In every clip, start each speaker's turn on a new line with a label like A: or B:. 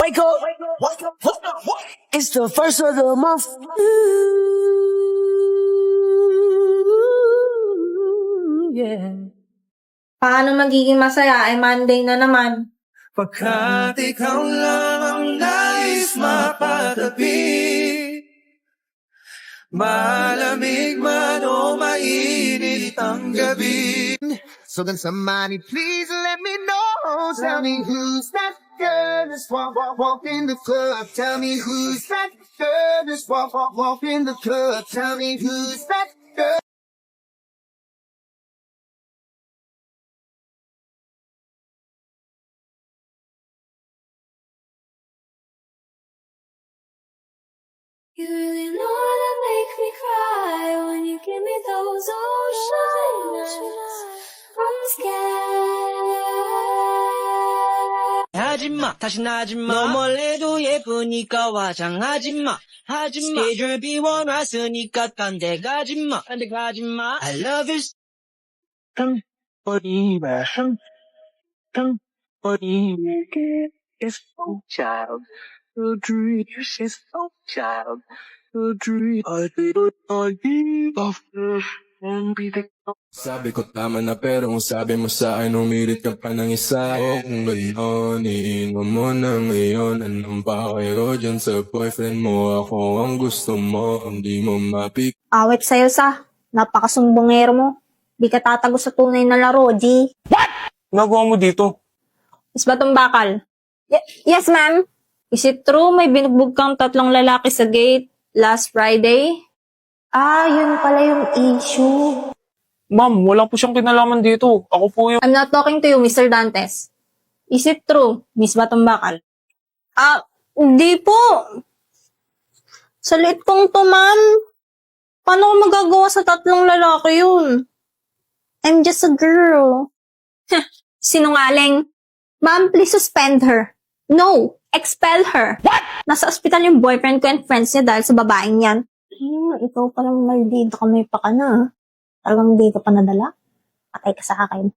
A: Wake up. It's the first of the month. Yeah.
B: Paano magiging masaya? Ay Monday na naman.
C: Pagkat ikaw lang ang nais mapatabi, malamig man o mainit ang gabi.
D: So can somebody please let me know? Tell me who's that girl that's walk in the club? Tell me who's that girl that's walk in the club? Tell me who's that girl?
E: You really know how to make me cry when you give me those ocean eyes. I'm scared.
A: 하지마 다신 하지마 너 몰래도 예쁘니까 화장하지마 하지마 스케줄 비워놨으니까 딴 데 가지마 I love you
C: Somebody, somebody make it. It's so child. The dream is so child. The dream I give of and be the.
F: Sabi ko tama na pero kung sabi mo sa akin umirit ka pa ng isa. O kung gayon, iinom mo na ngayon. Anong pakay ko dyan sa boyfriend mo? Ako ang gusto mo, hindi mo mapik.
B: Awit sa'yo sa. Napakasumbongero mo. Di ka tatago sa tunay na laro, G.
C: Nagawa mo dito?
B: Is ba tong bakal? Yes, ma'am. Is it true may binugbog kang 3 lalaki sa gate last Friday? Ah, yun pala yung issue.
C: Ma'am, wala po siyang kinalaman dito. Ako po yung...
B: I'm not talking to you, Mr. Dantes. Is it true, Miss Batong Bakal? Ah, hindi po. Sa liit kong to, ma'am. Paano ko magagawa sa 3 lalaki yun? I'm just a girl. Sinungaling. Ma'am, please suspend her. No, expel her. What? Nasa ospital yung boyfriend ko and friends niya dahil sa babaeng yan. Ikaw parang maldito ka, may paka na. Talagang hindi ka pa nadala? Patay ka sa akin.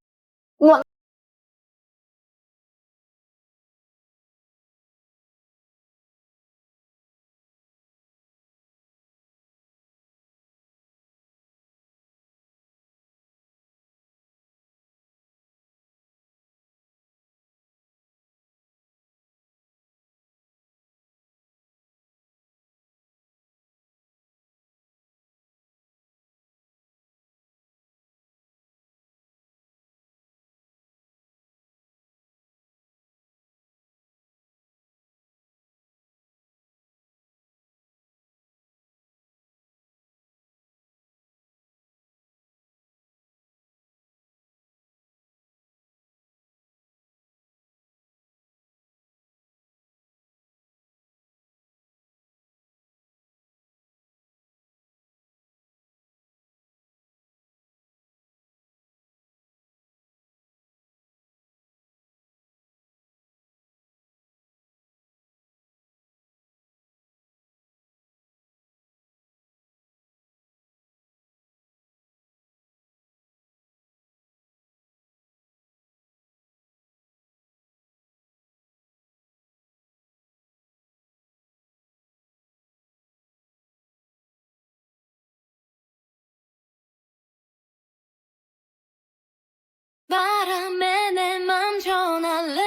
E: 바람에 내 맘 전할래.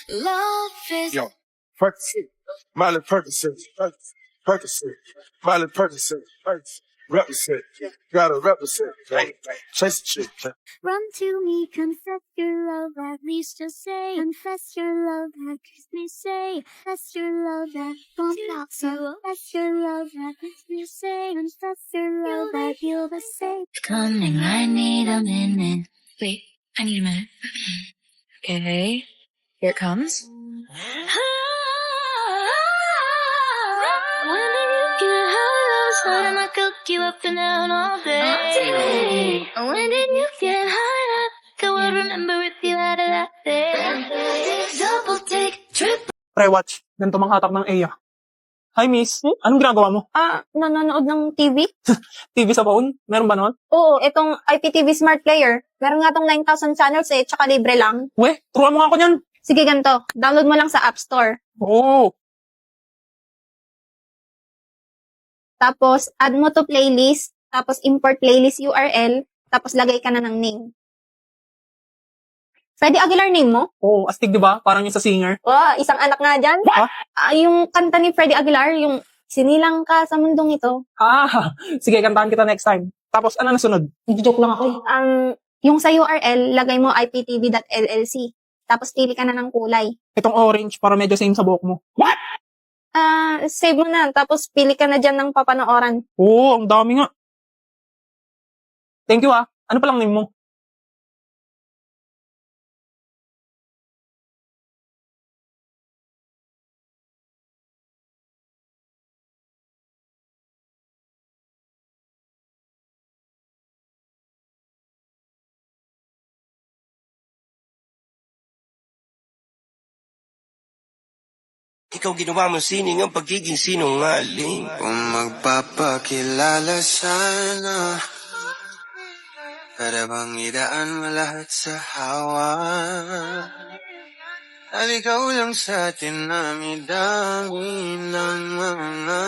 E: Love is.
G: Yo, Percocet, Miley Percocet, Percocet, Miley Percocet, represent, gotta represent, chase the chick.
E: Run to me, confess your love, at least just say. Confess your love, that makes me say. Confess your love, that won't out so. Confess your love, that makes me say. Confess your love, that you'll be safe.
H: Coming, I need a minute. Wait, I need a minute. Okay, here it comes.
E: When did you get high? Said I'ma cook you up and down all day. When did you get high? I would remember if you had it that day. Double take, triple.
C: Pre, watch. Ganito mang hatak ng Eya. Hi, miss. Anong ginagawa mo?
B: Nanonood ng TV?
C: TV sa phone? Meron ba nun?
B: Oo, itong IPTV Smart Player. Meron nga tong 9,000 channels tsaka libre lang.
C: We, turuan mo nga ako niyan.
B: Sige, ganito. Download mo lang sa App Store.
I: Oo.
B: Tapos, add mo to playlist. Tapos, import playlist URL. Tapos, lagay ka na ng name. Freddie Aguilar name mo?
I: Oo, astig diba? Parang yung sa singer.
B: Oh, isang anak nga dyan.
I: Ha?
B: Yung kanta ni Freddie Aguilar, yung sinilang ka sa mundong ito.
I: Sige, kantahan kita next time. Tapos, ano nasunod?
B: Joke lang ako eh. Yung sa URL, lagay mo iptv.llc. Tapos, pili ka na ng kulay.
I: Itong orange para medyo same sa buhok mo.
B: Save mo na. Tapos, pili ka na dyan ng papanooran.
I: Oo, ang dami nga. Thank you ah. Ano palang name mo?
C: Ikaw ginawa mo sining ang pagiging sinungaling.
D: Kung magpapakilala sana, para bang idaan mo lahat sa hawa. At ikaw lang sa atin dami-dami ng mga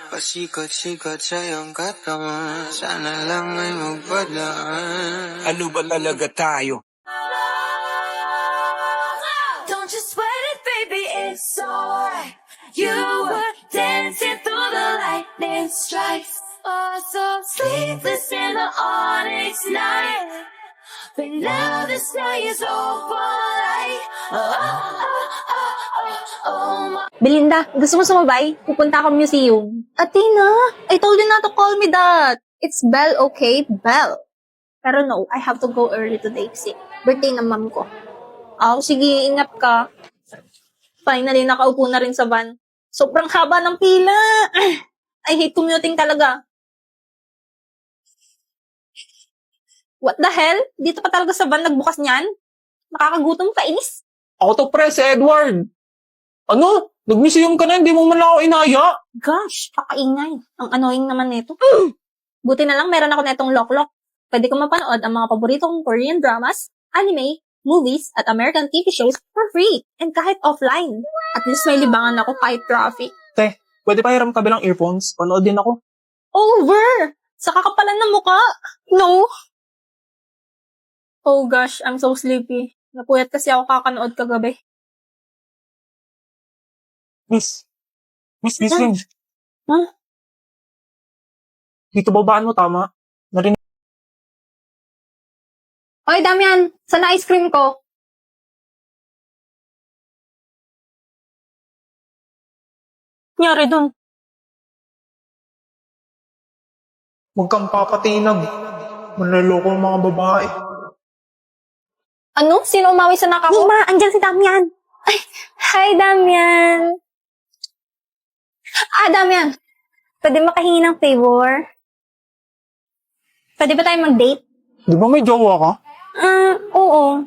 D: pasikot-sikot sa iyong katawan. Sana lang ay magpadaan.
C: Ano ba talaga tayo?
E: Don't you sweat it, baby, it's alright. You were dancing through the lightning strikes. Oh, so sleepless in the onyx night. But now the sky is overlight. My.
B: Belinda, gusto mo sumabay? Pupunta akong museum. Athena, I told you not to call me that. It's Belle, okay? Belle. Pero no, I have to go early today kasi birthday ng mom ko. Sige, ingat ka. Finally, nakaupo na rin sa van. Sobrang haba ng pila. I hate commuting talaga. What the hell? Dito pa talaga sa van nagbukas niyan? Nakakagutom, kainis.
I: Ako to pre, si Edward. Ano? Nag-museum ka na, hindi mo man lang ako inaya.
B: Gosh, kakaingay. Ang annoying naman nito. Buti na lang meron ako netong lock-lock. Pwede ko mapanood ang mga paborito kong Korean dramas, anime, movies, at American TV shows for free. And kahit offline. At least may libangan ako kahit traffic.
I: Te, pwede pa hiram kabilang earphones? Panood din ako.
B: Over! Sa kakapalan ng muka. No. Oh gosh, I'm so sleepy. Napuyat kasi ako kakanood kagabi.
I: Miss, listen.
B: Huh?
I: Dito babaan mo, tama? Narinig.
B: Oy, Damian! Saan na ice cream ko? Nangyari dun?
I: Huwag kang papatinag. Manloloko ang mga babae.
B: Ano? Sino umawi sa naka ko? Ma, andyan si Damian. Ay, hi, Damian. Damian. Pwede makahingi ng favor? Pwede ba tayo mag-date?
I: Di ba may jowa ka?
B: Oo.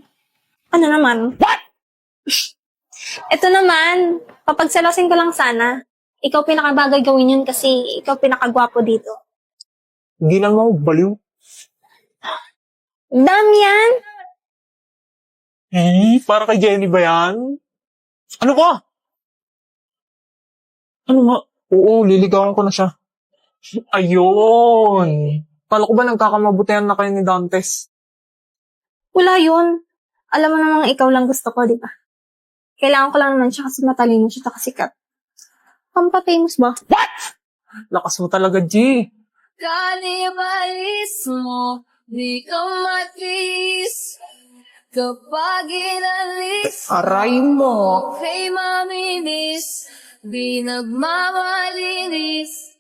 B: Ano naman? What? Ito naman, papagsalasin ko lang sana. Ikaw pinakabagay gawin yun kasi ikaw pinakagwapo dito.
I: Hindi lang mo, baliw.
B: Damian?
I: Para kay Jenny ba yan? Ano ba? Ano nga? Oo, liligawan ko na siya. Ayun. Kala ko ba nagkakamabutihan na kayo ni Dantes?
B: Wala yun. Alam mo namang ikaw lang gusto ko, di ba? Kailangan ko lang naman siya kasi matalino siya at sikat. Pampa-famous ba?
I: What? Lakas mo talaga, G.
E: Kanibalis mo, di ka matis. Kapag inalis
I: Aray mo.
E: kay maminis, di nagmamalinis.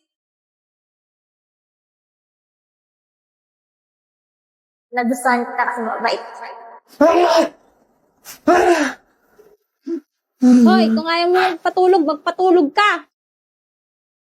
B: Nagustuhan kita kasi mabait. Hoy, kung ayaw mo magpatulog ka.